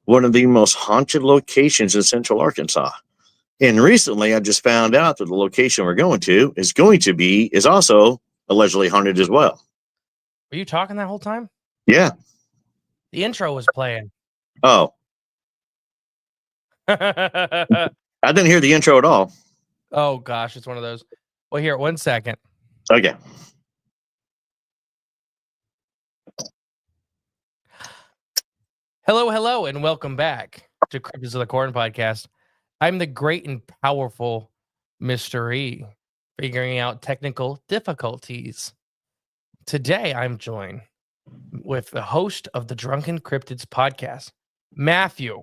one of the most haunted locations in central Arkansas. And recently, I just found out that the location we're going to is also allegedly haunted as well. Were you talking that whole time? Yeah. The intro was playing. Oh. I didn't hear the intro at all. Oh, gosh. It's one of those. Well, here, 1 second. Okay. Hello, and welcome back to Cryptids of the Corn podcast. I'm the great and powerful Mr. E, figuring out technical difficulties. Today, I'm joined with the host of the Drunken Cryptids podcast, Matthew.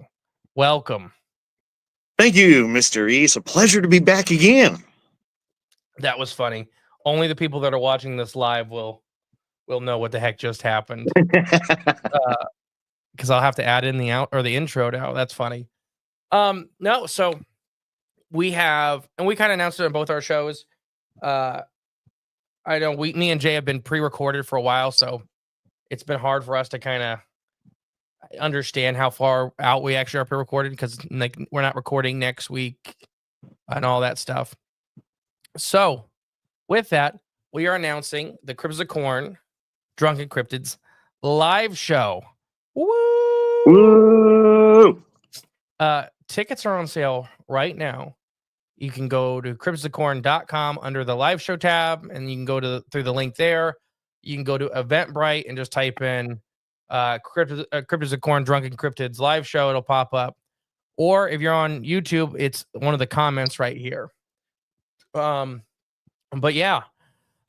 Welcome. Thank you, Mr. E. It's a pleasure to be back again. That was funny. Only the people that are watching this live will know what the heck just happened. Because I'll have to add in the intro now. That's funny. No, so we have, and we kind of announced it on both our shows. I know me and Jay have been pre-recorded for a while, so it's been hard for us to kind of understand how far out we actually are pre-recorded because like we're not recording next week and all that stuff. So with that, we are announcing the Cryptids of Corn Drunken Cryptids live show. Woo! Tickets are on sale right now. You can go to cryptidsofcorn.com under the live show tab, and you can go through the link there. You can go to Eventbrite and just type in Cryptids of Corn Drunken Cryptids live show. It'll pop up. Or if you're on YouTube, it's one of the comments right here. But yeah,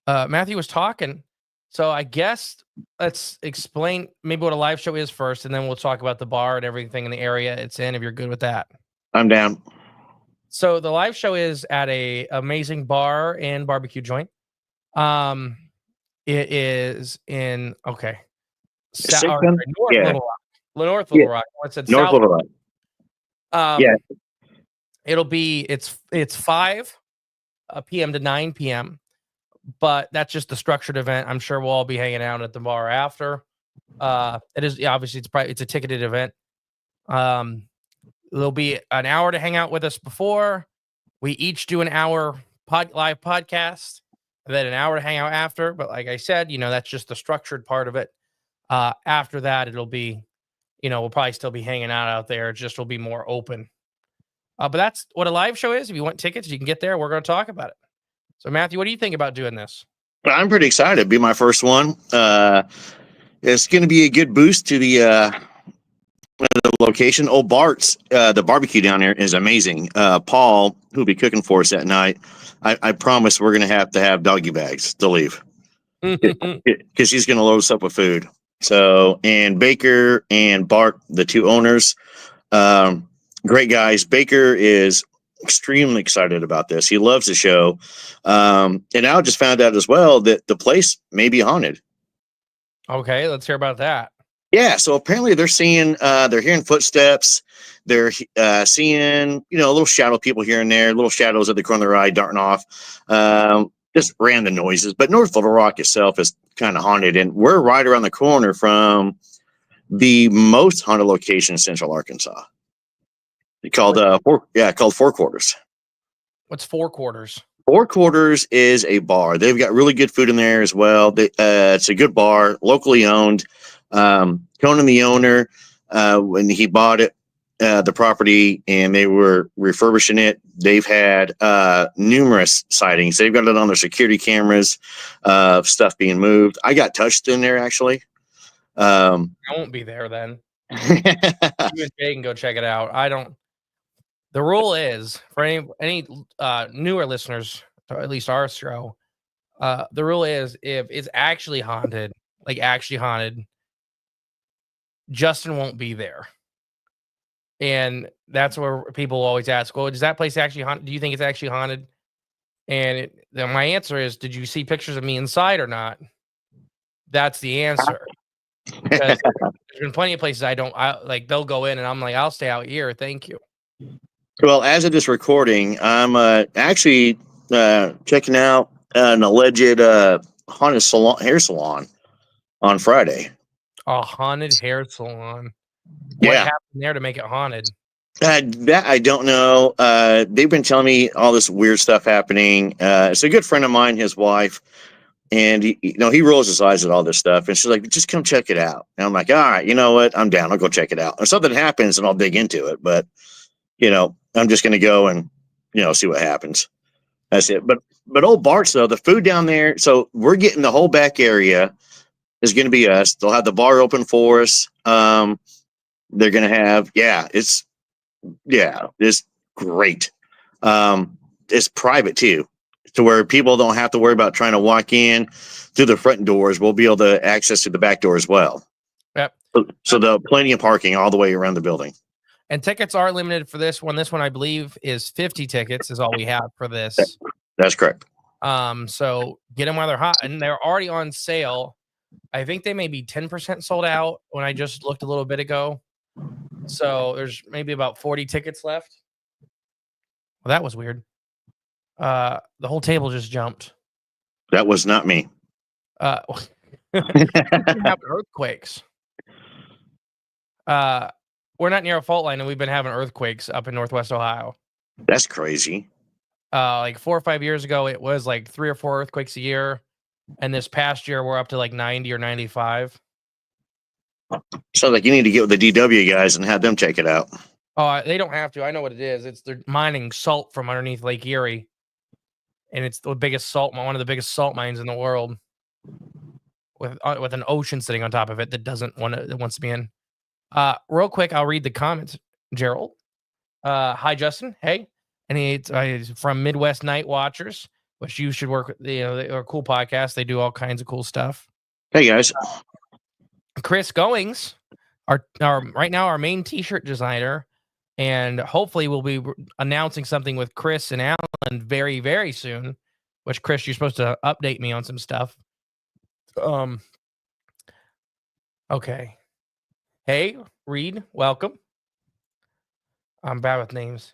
Matthew was talking. So I guess let's explain maybe what a live show is first, and then we'll talk about the bar and everything in the area it's in, if you're good with that. I'm down. So the live show is at a amazing bar and barbecue joint. It is in North Little Rock. I said North South Little Rock. Yeah. It's 5 p.m. to 9 p.m. But that's just the structured event. I'm sure we'll all be hanging out at the bar after. It is obviously it's a ticketed event. There'll be an hour to hang out with us before. We each do an hour live podcast, and then an hour to hang out after. But like I said, that's just the structured part of it. After that, it'll be, we'll probably still be hanging out there. It just will be more open. But that's what a live show is. If you want tickets, you can get there. We're going to talk about it. So, Matthew, what do you think about doing this? I'm pretty excited. It'll be my first one. It's going to be a good boost to the location. Old Bart's, the barbecue down there is amazing. Paul, who'll be cooking for us that night, I promise we're going to have doggy bags to leave because he's going to load us up with food. So, and Baker and Bart, the two owners, great guys. Baker is extremely excited about this. He loves the show. And I just found out as well that the place may be haunted. Okay, let's hear about that. Yeah, so apparently they're hearing footsteps. They're seeing, little shadow people here and there, little shadows at the corner of their eye darting off. Just random noises. But North Little Rock itself is kind of haunted, and we're right around the corner from the most haunted location in Central Arkansas. Called Four Quarters. What's Four Quarters? Four Quarters is a bar. They've got really good food in there as well. It's a good bar, locally owned. Conan, the owner, when he bought it, the property, and they were refurbishing it, they've had numerous sightings. They've got it on their security cameras of stuff being moved. I got touched in there, actually. I won't be there then. You and Jay can go check it out. I don't. The rule is, for any newer listeners, or at least our show, the rule is if it's actually haunted, Justin won't be there. And that's where people always ask, well, is that place actually haunted? Do you think it's actually haunted? And my answer is, did you see pictures of me inside or not? That's the answer. Because there's been plenty of places they'll go in and I'm like, I'll stay out here. Thank you. Well, as of this recording, I'm actually checking out an alleged haunted hair salon on Friday. A haunted hair salon. What Yeah. happened there to make it haunted? That I don't know. They've been telling me all this weird stuff happening. It's a good friend of mine, his wife, and he rolls his eyes at all this stuff. And she's like, "Just come check it out." And I'm like, "All right, you know what? I'm down. I'll go check it out. If something happens, and I'll dig into it. But I'm just gonna go and see what happens. That's it. But old Bart's though, the food down there. So we're getting the whole back area is going to be us. They'll have the bar open for us. They're going to have it's great. It's private too, to where people don't have to worry about trying to walk in through the front doors. We'll be able to access to the back door as well. Yep. So there'll plenty of parking all the way around the building. And tickets are limited for this one. This one, I believe, is 50 tickets is all we have for this. That's correct. So get them while they're hot, and they're already on sale. I think they may be 10% sold out when I just looked a little bit ago. So there's maybe about 40 tickets left. Well, that was weird. The whole table just jumped. That was not me. Having earthquakes. We're not near a fault line, and we've been having earthquakes up in Northwest Ohio. That's crazy. Like 4 or 5 years ago, it was like 3 or 4 earthquakes a year. And this past year, we're up to like 90 or 95. So like you need to get with the DW guys and have them check it out. Oh, they don't have to. I know what it is. They're mining salt from underneath Lake Erie. And it's the biggest salt, one of the biggest salt mines in the world. With an ocean sitting on top of it that wants to be in. Real quick, I'll read the comments. Gerald. Hi, Justin. Hey. And he's from Midwest Night Watchers, which you should work with. They're a cool podcast. They do all kinds of cool stuff. Hey, guys. Chris Goings, our right now our main t-shirt designer, and hopefully we'll be announcing something with Chris and Alan very, very soon, which, Chris, you're supposed to update me on some stuff. Okay. Hey, Reed, welcome. I'm bad with names.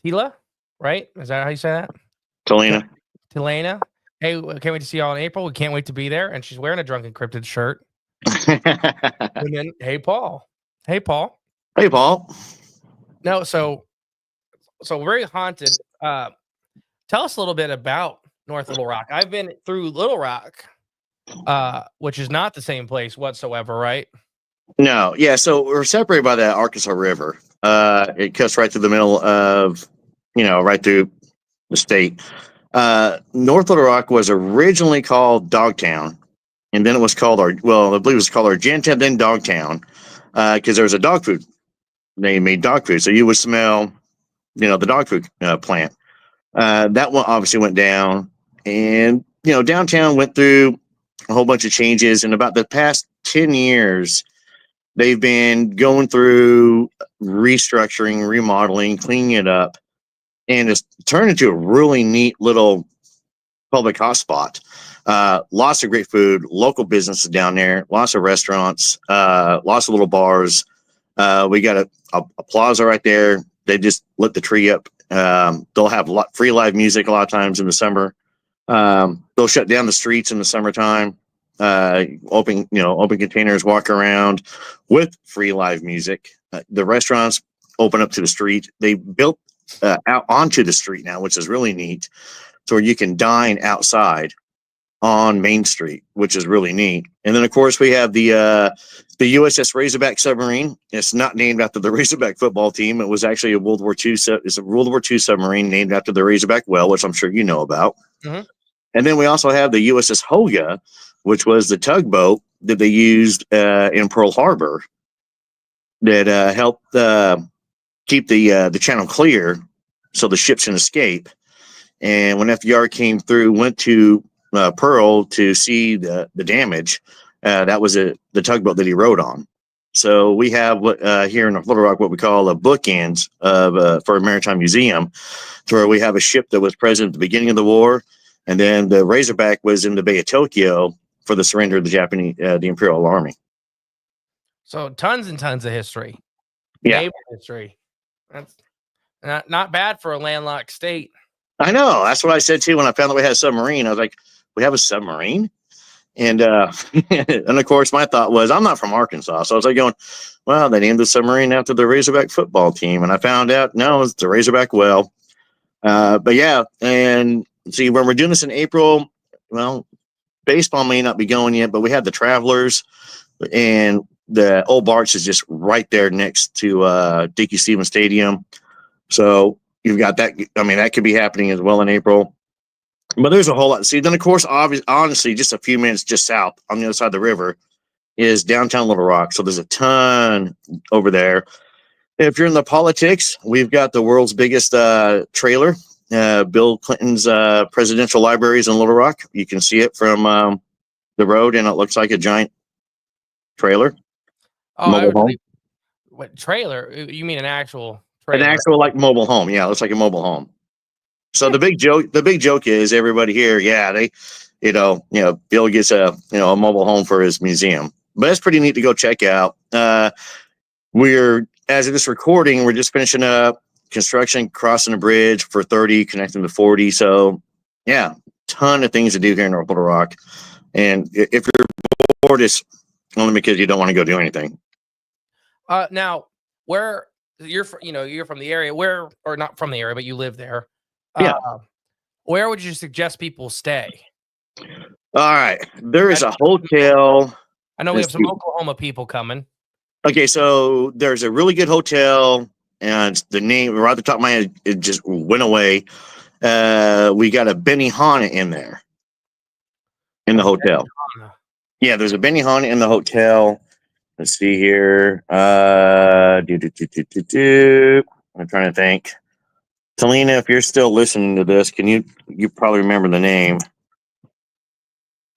Tila, right? Is that how you say that? Tilena. Hey, can't wait to see y'all in April. We can't wait to be there. And she's wearing a Drunken Cryptid shirt. And then, hey, Paul. Hey, Paul. No, so very haunted. Tell us a little bit about North Little Rock. I've been through Little Rock, which is not the same place whatsoever, right? No, yeah. So we're separated by the Arkansas River. It cuts right through the middle of, right through the state. North Little Rock was originally called Dogtown, and then it was called I believe it was called Argenta, then Dogtown, because there was a dog food. They made dog food, so you would smell, the dog food plant. That one obviously went down, and downtown went through a whole bunch of changes. In about the past 10 years, they've been going through restructuring, remodeling, cleaning it up, and it's turned into a really neat little public hotspot. Lots of great food, local businesses down there, lots of restaurants, lots of little bars. We got a plaza right there. They just lit the tree up. They'll have free live music a lot of times in the summer. They'll shut down the streets in the summertime. Open containers, walk around with free live music. The restaurants open up to the street. They built out onto the street now, which is really neat, so where you can dine outside on Main Street, which is really neat. And then, of course, we have the USS Razorback submarine. It's not named after the Razorback football team. It was actually a World War II. It's a World War II submarine named after the Razorback whale, which I'm sure you know about. Mm-hmm. And then we also have the USS Hoga, which was the tugboat that they used in Pearl Harbor that helped keep the channel clear so the ships can escape. And when FDR came through, went to Pearl to see the damage, that was the tugboat that he rode on. So we have here in Little Rock what we call a bookends for a maritime museum, to where we have a ship that was present at the beginning of the war, and then the Razorback was in the Bay of Tokyo for the surrender of the Imperial Army. So tons and tons of history. Yeah. Naval history. That's not bad for a landlocked state. I know. That's what I said too when I found out we had a submarine. I was like, we have a submarine? And and of course, my thought was, I'm not from Arkansas, so I was like going, well, they named the submarine after the Razorback football team, and I found out no, it's the Razorback well. But yeah, and see, when we're doing this in April, well, baseball may not be going yet, but we have the Travelers, and the Old Barts is just right there next to Dickey Stevens Stadium. So you've got that. I mean, that could be happening as well in April. But there's a whole lot. See, then of course, honestly, just a few minutes just south on the other side of the river is downtown Little Rock. So there's a ton over there. If you're in the politics, we've got the world's biggest trailer, Bill Clinton's presidential libraries in Little Rock. You can see it from the road, and it looks like a giant trailer. Oh, what trailer? You mean an actual trailer? An actual like mobile home. Yeah, it looks like a mobile home. So the big joke is everybody here, yeah, they, Bill gets a mobile home for his museum, but it's pretty neat to go check out. We're, as of this recording, we're just finishing up construction, crossing a bridge for 30, connecting to 40. So yeah, ton of things to do here in North Little Rock. And if you're bored, it's only because you don't want to go do anything. Now where you're from the area, or not from the area, but you live there. Yeah. Where would you suggest people stay? All right. There is a hotel. I know we have some Oklahoma people coming. Okay, so there's a really good hotel, and the name right at the top of my head, it just went away. We got a Benihana in there in the hotel. Yeah, there's a Benihana in the hotel. Let's see here. I'm trying to think. Talina, if you're still listening to this, can you probably remember the name?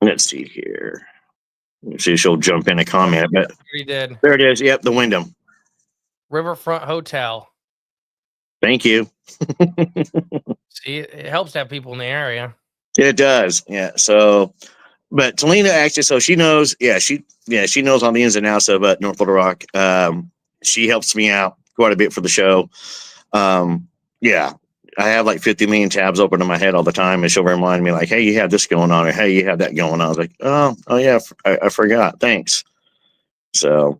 Let's see here. Let's see, she'll jump in a comment. But we did. There it is. Yep, the Wyndham. Riverfront Hotel. Thank you. See, it helps to have people in the area. It does. Yeah. So, but Talina actually, so she knows. Yeah, she knows all the ins and outs of North Little Rock. She helps me out quite a bit for the show. Yeah, I have like 50 million tabs open in my head all the time, and she'll remind me like, "Hey, you have this going on," or "Hey, you have that going on." I was like, "Oh yeah, I forgot. Thanks." So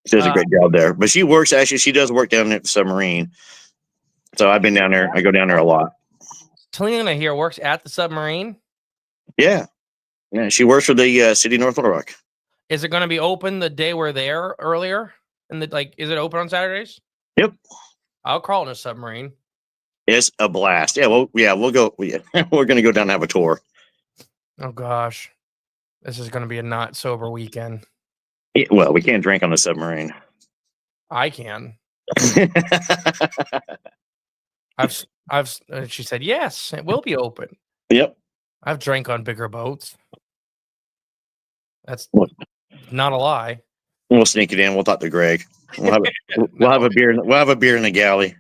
she does a great job there. But she does work down at the submarine. So I've been down there. I go down there a lot. Talina here works at the submarine. Yeah, she works for the city of North Little Rock. Is it going to be open the day we're there earlier? And is it open on Saturdays? Yep. I'll crawl in a submarine. It's a blast. Yeah, we'll go. Yeah, we're going to go down and have a tour. Oh gosh, this is going to be a not sober weekend. Yeah, well, we can't drink on the submarine. I can. She said yes, it will be open. Yep. I've drank on bigger boats. That's not a lie. We'll sneak it in. We'll talk to Greg. We'll have a beer. We'll have a beer in the galley.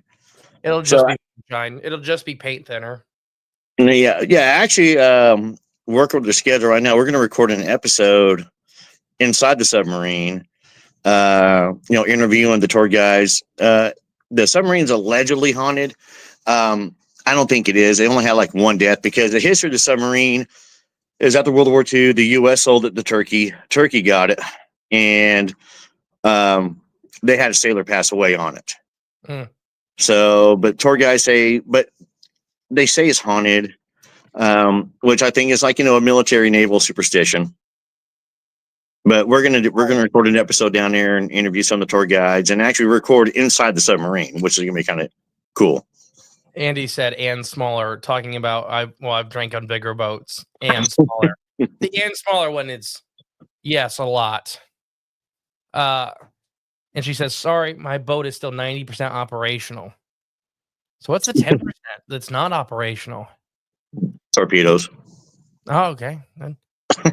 It'll just be sunshine. It'll just be paint thinner. Yeah. Actually, working with the schedule right now, we're going to record an episode inside the submarine. Interviewing the tour guys. The submarine's allegedly haunted. I don't think it is. They only had like one death because the history of the submarine is after World War II, the U.S. sold it to Turkey. Turkey got it, and they had a sailor pass away on it. So, but tour guys say it's haunted, which I think is like, a military naval superstition. But we're gonna record an episode down there and interview some of the tour guides and actually record inside the submarine, which is gonna be kind of cool. Andy said, and smaller, talking about I've drank on bigger boats and smaller. The and smaller one is yes, a lot. And she says, sorry, my boat is still 90% operational. So what's the 10% that's not operational? Torpedoes. Oh, okay. And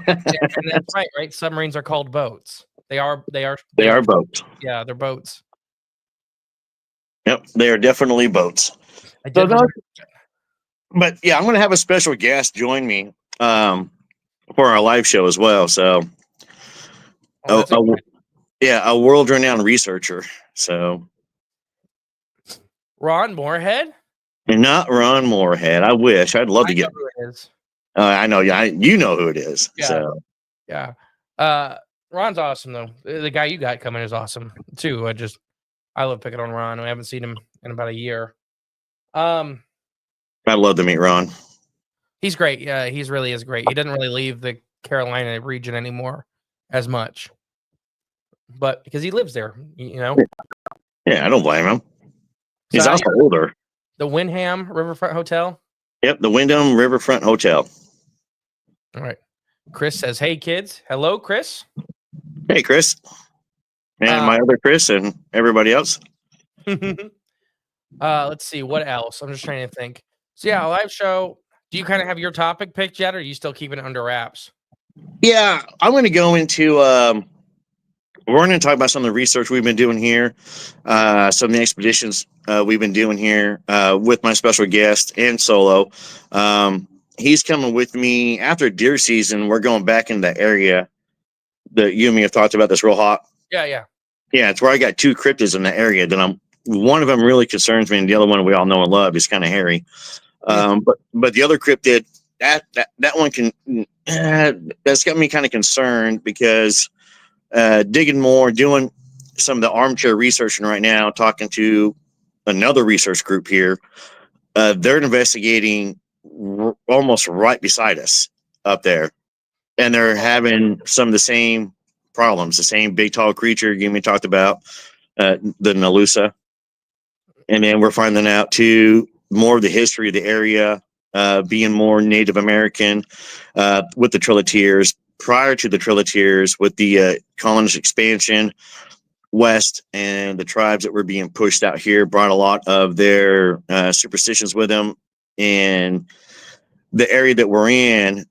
that's right. Submarines are called boats. They are boats. Yeah, they're boats. Yep, they are definitely boats. But yeah, I'm going to have a special guest join me for our live show as well. So, a world-renowned researcher. So, Ron Moorhead? Not Ron Moorhead. I wish. I'd love to get. Who it is. I know. Yeah, you know who it is. Yeah. So Yeah. Ron's awesome though. The guy you got coming is awesome too. I love picking on Ron. I haven't seen him in about a year. I'd love to meet Ron. He's great. Yeah, he's really is great. He doesn't really leave the Carolina region anymore as much, but because he lives there, you know. Yeah, I don't blame him. He's So, also older. the Windham Riverfront Hotel. Yep, the Wyndham Riverfront Hotel. All right. Chris says, "Hey kids, hello, Chris." Hey, Chris, and my other Chris, and everybody else. Let's see what else. I'm just trying to think. So yeah, a live show. Do you kind of have your topic picked yet, or are you still keeping it under wraps? Yeah, I'm going to go into. We're going to talk about some of the research we've been doing here, some of the expeditions we've been doing here with my special guest and solo. He's coming with me after deer season. We're going back in the area that you and me have talked about. This real hot. Yeah. Yeah, it's where I got 2 cryptids in the area that one of them really concerns me, and the other one we all know and love is kind of hairy. But the other cryptid, that one can that's got me kind of concerned because digging more, doing some of the armchair researching right now, talking to another research group here. They're investigating almost right beside us up there, and they're having some of the same problems, the same big tall creature Gimme talked about, the Nalusa. And then we're finding out too more of the history of the area, being more Native American with the Trilatiers. Prior to the Trilatiers, with the colonist expansion west and the tribes that were being pushed out here, brought a lot of their superstitions with them. And the area that we're in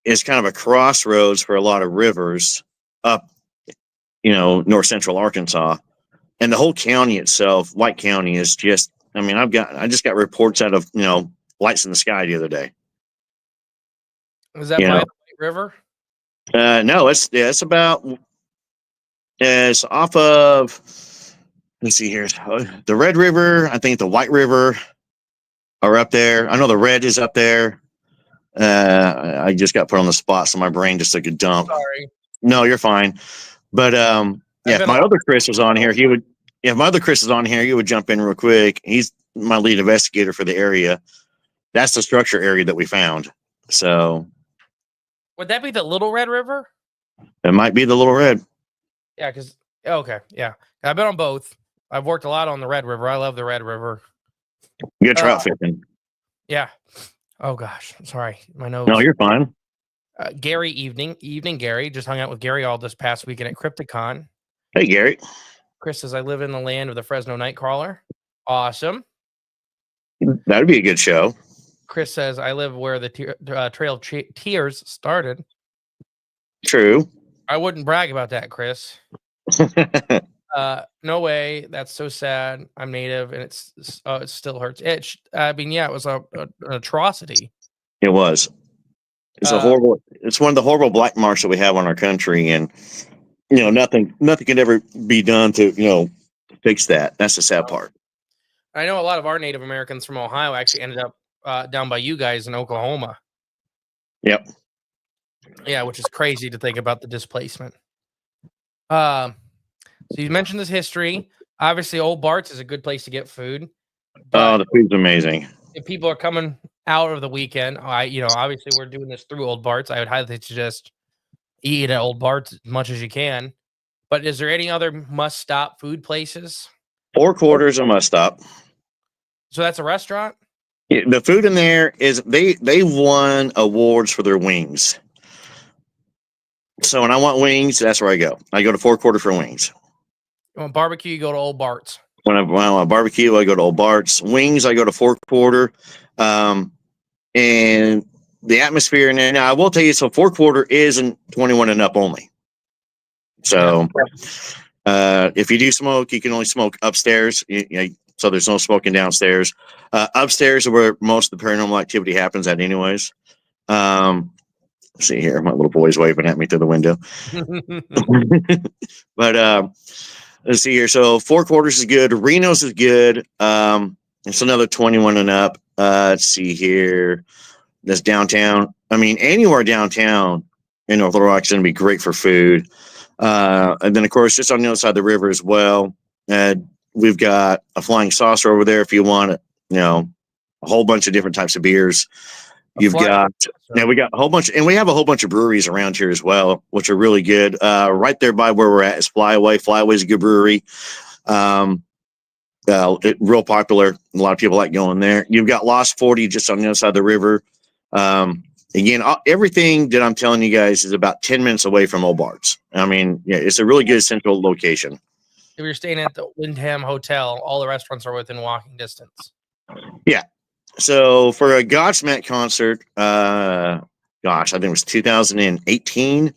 is kind of a crossroads for a lot of rivers up, north central Arkansas. And the whole county itself, White County, is just, I just got reports out of, lights in the sky the other day. Was that by the White River? No, it's off of, let's see here, the Red River. I think the White River are up there. I know the Red is up there. I just got put on the spot, so my brain just took a dump. Sorry. No, you're fine. But if my other Chris was on here, he would jump in real quick. He's my lead investigator for the area. That's the structure area that we found. So would that be the Little Red River? It might be the Little Red. Yeah, okay, yeah. I've been on both. I've worked a lot on the Red River. I love the Red River. Good trout fishing. Yeah. Oh gosh, sorry, my nose. No, you're fine. Gary, evening, Gary. Just hung out with Gary all this past weekend at Crypticon. Hey, Gary. Chris says, I live in the land of the Fresno Nightcrawler. Awesome. That'd be a good show. Chris says, I live where the Trail of Tears started. True. I wouldn't brag about that, Chris. No way. That's so sad. I'm native, and it still hurts. It was an atrocity. It was. It's a horrible. It's one of the horrible black marks that we have on our country, and nothing can ever be done to fix that. That's the sad part. I know a lot of our Native Americans from Ohio actually ended up down by you guys in Oklahoma. Yep. Yeah, which is crazy to think about the displacement. So you mentioned this history. Obviously, Old Bart's is a good place to get food. Oh, the food's amazing. If people are coming out of the weekend, obviously we're doing this through Old Bart's. I would highly suggest eat at Old Bart's as much as you can. But is there any other must-stop food places? 4 Quarters a must-stop. So that's a restaurant? Yeah, the food in there is they won awards for their wings. So when I want wings, that's where I go. I go to 4 Quarter for wings. You want barbecue, you go to Old Bart's. When I want barbecue, I go to Old Bart's. Wings, I go to 4 Quarter. And the atmosphere in there. Now, I will tell you, so 4 Quarter isn't 21 and up only. So if you do smoke, you can only smoke upstairs. So there's no smoking downstairs. Upstairs is where most of the paranormal activity happens at anyways. Let's see here. My little boy's waving at me through the window. But let's see here. So 4 Quarters is good. Reno's is good. It's another 21 and up. Let's see here. that's downtown. I mean, anywhere downtown in North Little Rock is going to be great for food. And then, of course, just on the other side of the river as well, we've got a Flying Saucer over there if you want, a whole bunch of different types of beers. You've got, we got a whole bunch, and we have a whole bunch of breweries around here as well, which are really good. Right there by where we're at is Flyaway. Flyaway is a good brewery. Real popular. A lot of people like going there. You've got Lost 40 just on the other side of the river. Again, everything that I'm telling you guys is about 10 minutes away from Old Bart's. I mean, yeah, it's a really good central location. If you're staying at the Windham Hotel, all the restaurants are within walking distance. Yeah. So for a Godsmack concert, I think it was 2018.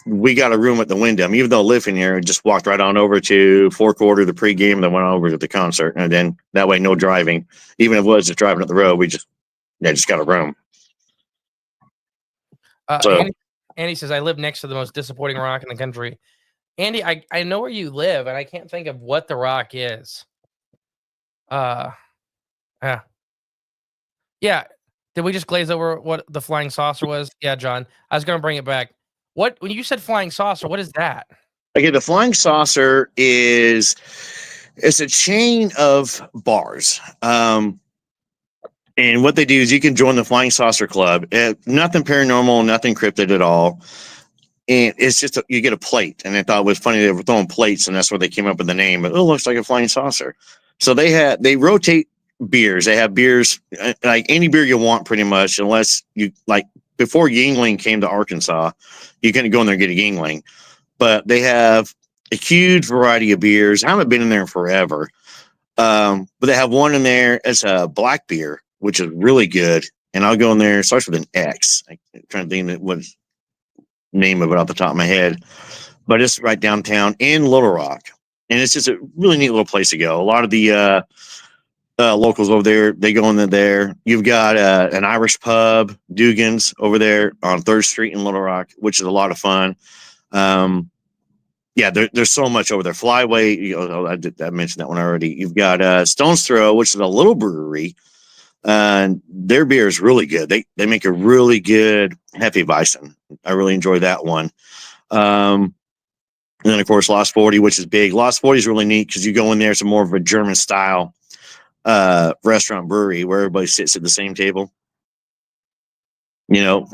We got a room at the Wyndham, even though I live in here, and just walked right on over to Four Quarter, the pregame, then went over to the concert. And then that way, no driving. Even if it was just driving up the road, we just got a room. Andy says, I live next to the most disappointing rock in the country. Andy, I know where you live, and I can't think of what the rock is. Yeah. Did we just glaze over what the Flying Saucer was? Yeah, John. I was going to bring it back. When you said Flying Saucer, what is that? Okay, the Flying Saucer it's a chain of bars. And what they do is you can join the Flying Saucer Club. Nothing paranormal, nothing cryptid at all. And it's just you get a plate. And I thought it was funny they were throwing plates, and that's where they came up with the name. It looks like a flying saucer. So they rotate beers. They have beers like any beer you want, pretty much, unless you like. Before Yingling came to Arkansas, you couldn't go in there and get a Yingling. But they have a huge variety of beers. I haven't been in there in forever. But they have one in there. It's a black beer, which is really good. And I'll go in there. It starts with an X. I'm trying to think what name of it off the top of my head. But it's right downtown in Little Rock. And it's just a really neat little place to go. A lot of the locals over there, they go in there. You've got an Irish pub, Dugan's, over there on 3rd Street in Little Rock, which is a lot of fun. There's so much over there. Flyway, I mentioned that one already. You've got Stone's Throw, which is a little brewery, and their beer is really good. They make a really good Hefeweizen. I really enjoy that one. And then, of course, Lost 40, which is big. Lost 40 is really neat because you go in there, it's more of a German style restaurant brewery where everybody sits at the same table.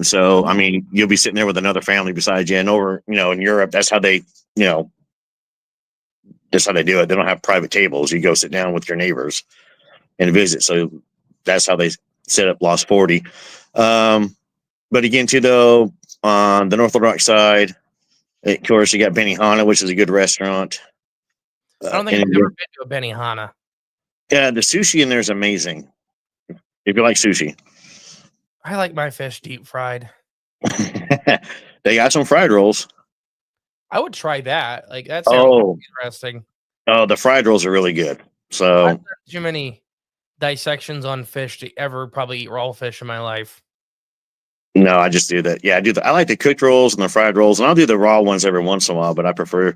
So I mean, you'll be sitting there with another family besides you. And over, in Europe, that's how they do it. They don't have private tables. You go sit down with your neighbors and visit. So that's how they set up Lost 40. But again, too, though, on the North Little Rock side, of course, you got Benihana, which is a good restaurant. I don't think I've ever been to a Benihana. Yeah, the sushi in there is amazing. If you like sushi. I like my fish deep fried. They got some fried rolls. I would try that. Like that sounds interesting. Oh, the fried rolls are really good. So I've done too many dissections on fish to ever probably eat raw fish in my life. No, I just do that. Yeah, I do that. I like the cooked rolls and the fried rolls, and I'll do the raw ones every once in a while, but I prefer,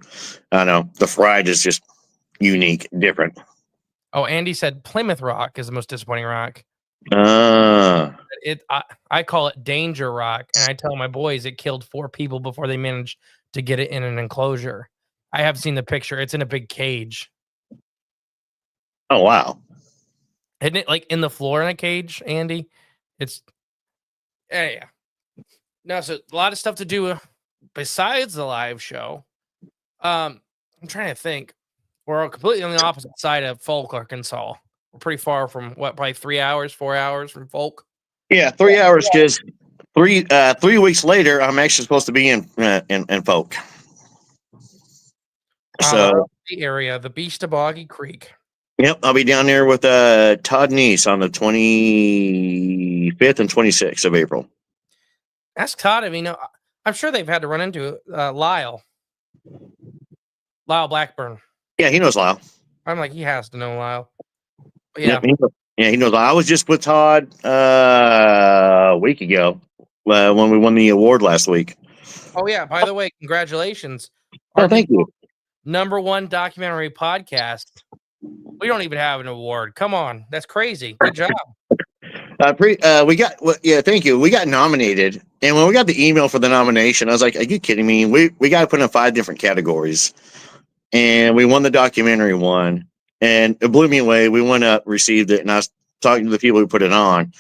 the fried is just unique, different. Oh, Andy said Plymouth Rock is the most disappointing rock. I call it Danger Rock, and I tell my boys it killed 4 people before they managed to get it in an enclosure. I have seen the picture. It's in a big cage. Oh, wow. Isn't it like in the floor in a cage, Andy? It's yeah. No, so a lot of stuff to do besides the live show. I'm trying to think. We're completely on the opposite side of Folk, Arkansas. We're pretty far from probably 3 hours, 4 hours from Folk. Yeah, 3 hours. Because 3 weeks later, I'm actually supposed to be in Folk. So the area, the Beach to Boggy Creek. Yep, I'll be down there with Todd Neese on the 25th and 26th of April. Ask Todd if I'm sure they've had to run into Lyle Blackburn. Yeah, he knows Lyle. I'm like, he has to know Lyle. But yeah, he knows. I was just with Todd a week ago when we won the award last week. Oh yeah, by the way, congratulations! Thank you. #1 documentary podcast. We don't even have an award. Come on, that's crazy. Good job. Thank you. We got nominated, and when we got the email for the nomination, I was like, "Are you kidding me? We got to put in 5 different categories." And we won the documentary one, and it blew me away. We went up, received it, and I was talking to the people who put it on,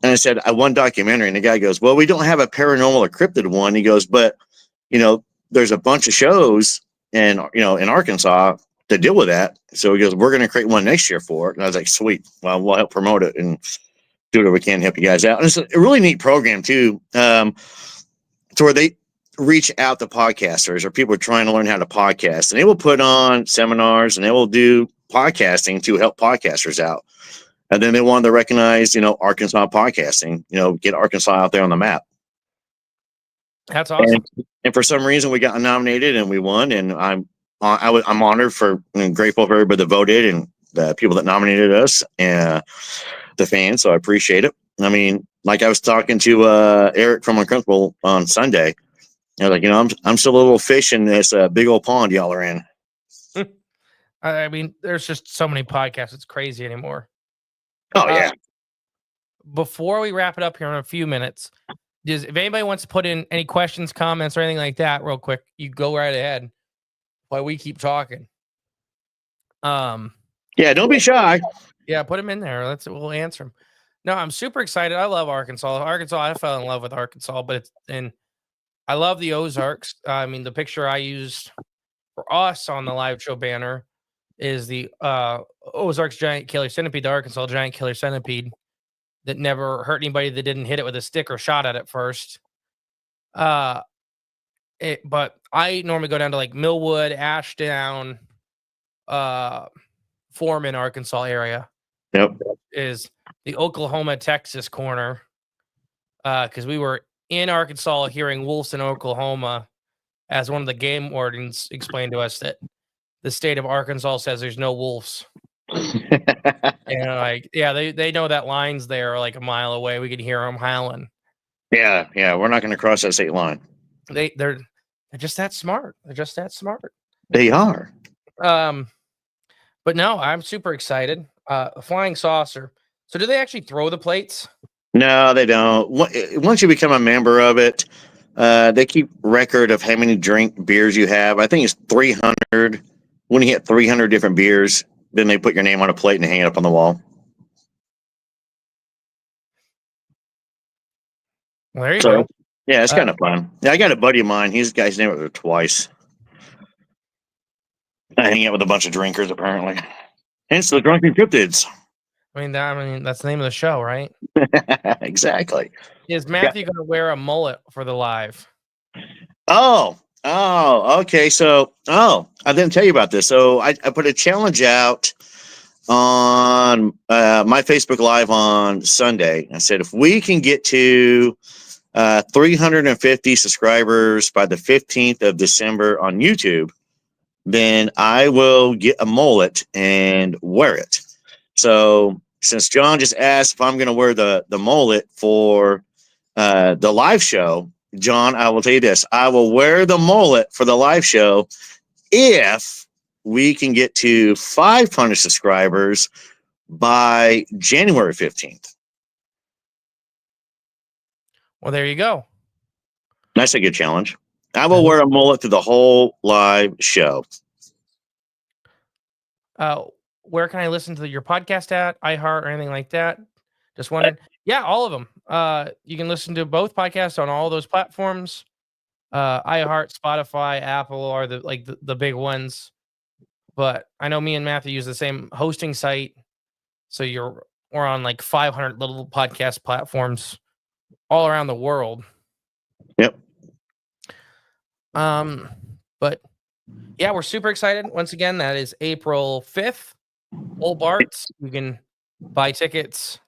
and I said, "I won documentary," and the guy goes, "Well, we don't have a paranormal or cryptid one." He goes, "But there's a bunch of shows, and in Arkansas to deal with that." So he goes, "We're going to create one next year for it," and I was like, "Sweet, well, we'll help promote it and do whatever we can to help you guys out." And it's a really neat program too, to where they reach out to podcasters or people trying to learn how to podcast, and they will put on seminars and they will do podcasting to help podcasters out. And then they want to recognize, Arkansas podcasting, get Arkansas out there on the map. That's awesome. And for some reason we got nominated and we won, and I'm honored and grateful for everybody that voted and the people that nominated us and the fans. So I appreciate it. I mean, like I was talking to Eric from Uncomfortable on Sunday. I was like, I'm still a little fish in this big old pond y'all are in. I mean, there's just so many podcasts. It's crazy anymore. Oh, yeah. Before we wrap it up here in a few minutes, if anybody wants to put in any questions, comments, or anything like that real quick, you go right ahead while we keep talking. Yeah, don't be shy. Yeah, put them in there. We'll answer them. No, I'm super excited. I love Arkansas. I fell in love with Arkansas, and I love the Ozarks. I mean, the picture I used for us on the live show banner is the Ozarks giant killer centipede, the Arkansas giant killer centipede that never hurt anybody that didn't hit it with a stick or shot at it first. But I normally go down to like Millwood, Ashdown, Foreman, Arkansas area. Yep. Is the Oklahoma, Texas corner. Because we were in Arkansas hearing wolves in Oklahoma, as one of the game wardens explained to us that the state of Arkansas says there's no wolves. And they know that line's there like a mile away. We could hear them howling. Yeah, we're not going to cross that state line. They're just that smart. They are. But no, I'm super excited. A flying saucer. So do they actually throw the plates? No, they don't. Once you become a member of it, they keep record of how many beers you have. I think it's 300. When you hit 300 different beers, then they put your name on a plate and hang it up on the wall. Well, there you go. Yeah, it's kind of fun. Yeah, I got a buddy of mine. He's guy's name it twice. I hang out with a bunch of drinkers, apparently. Hence the Drunken Cryptids. I mean, that's the name of the show, right? Exactly. Is Matthew going to wear a mullet for the live? Oh, okay. So, I didn't tell you about this. So I put a challenge out on my Facebook Live on Sunday. I said, if we can get to 350 subscribers by the 15th of December on YouTube, then I will get a mullet and wear it. So since John just asked if I'm going to wear the mullet for the live show, John, I will tell you this. I will wear the mullet for the live show if we can get to 500 subscribers by January 15th. Well, there you go. That's a good challenge. I will wear a mullet through the whole live show. Where can I listen to your podcast at? iHeart or anything like that? Just wondering. Yeah, all of them. You can listen to both podcasts on all those platforms. iHeart, Spotify, Apple are the big ones. But I know me and Matthew use the same hosting site. So we're on like 500 little podcast platforms all around the world. Yep. But yeah, we're super excited. Once again, that is April 5th. Old Bart's. You can buy tickets.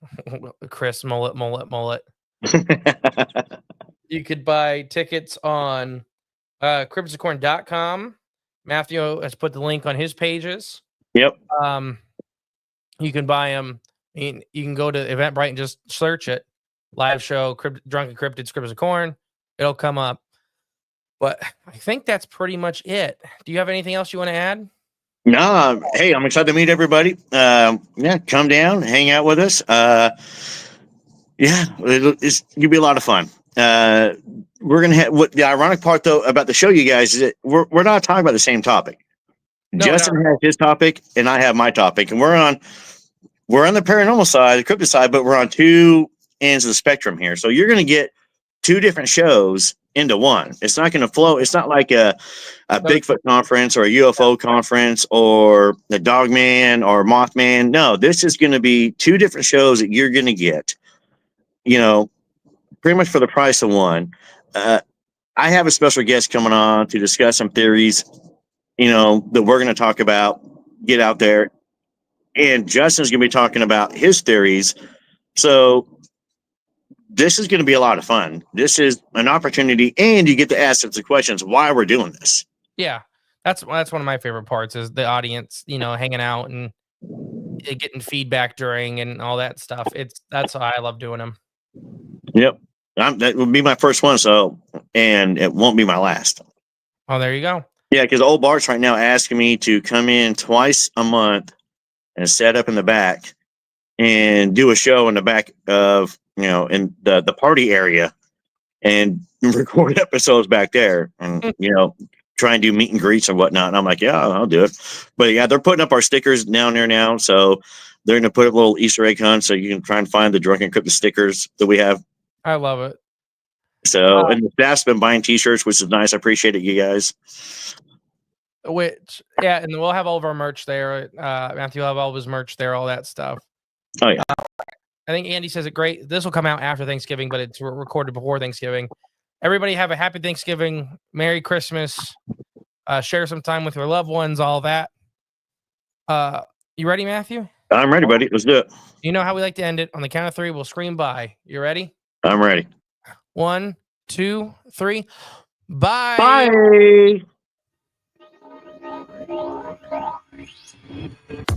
Chris, mullet. You could buy tickets on cryptidscorn.com. Matthew has put the link on his pages. Yep. You can buy them. You can go to Eventbrite and just search it. Live show, Drunken Cryptids, Cryptids of Corn. It'll come up. But I think that's pretty much it. Do you have anything else you want to add? No. Hey, I'm excited to meet everybody. Come down, hang out with us. Yeah, it's gonna be a lot of fun. We're gonna have what the ironic part though about the show, you guys, is that we're not talking about the same topic. No, Justin not at has all. his topic, and I have my topic, and we're on the paranormal side, the cryptid side, but we're on two ends of the spectrum here. So you're gonna get two different shows into one. It's not gonna flow. It's not like a No, Bigfoot conference or a UFO conference or the Dogman or Mothman. No, this is gonna be two different shows that you're gonna get. You know, pretty much for the price of one. Uh, I have a special guest coming on to discuss some theories, that we're going to talk about, get out there. And Justin's going to be talking about his theories. So this is going to be a lot of fun. This is an opportunity, and you get to ask us the questions why we're doing this. Yeah, that's one of my favorite parts is the audience, hanging out and getting feedback during and all that stuff. That's why I love doing them. Yep. That would be my first one. And it won't be my last. Oh, there you go. Yeah, because old Bart's right now asking me to come in twice a month and set up in the back and do a show in the back of, in the party area and record episodes back there and, try and do meet and greets and whatnot. And I'm like, yeah, I'll do it. But yeah, they're putting up our stickers down there now. So they're going to put up a little Easter egg hunt so you can try and find the Drunken Cryptid stickers that we have. I love it. So, and the staff's been buying t-shirts, which is nice. I appreciate it, you guys. And we'll have all of our merch there. Matthew will have all of his merch there, all that stuff. Oh, yeah. I think Andy says it great. This will come out after Thanksgiving, but it's recorded before Thanksgiving. Everybody have a happy Thanksgiving, Merry Christmas. Share some time with your loved ones, all that. You ready, Matthew? I'm ready, buddy. Let's do it. You know how we like to end it. On the count of three, we'll scream bye. You ready? I'm ready. 1, 2, 3. Bye. Bye.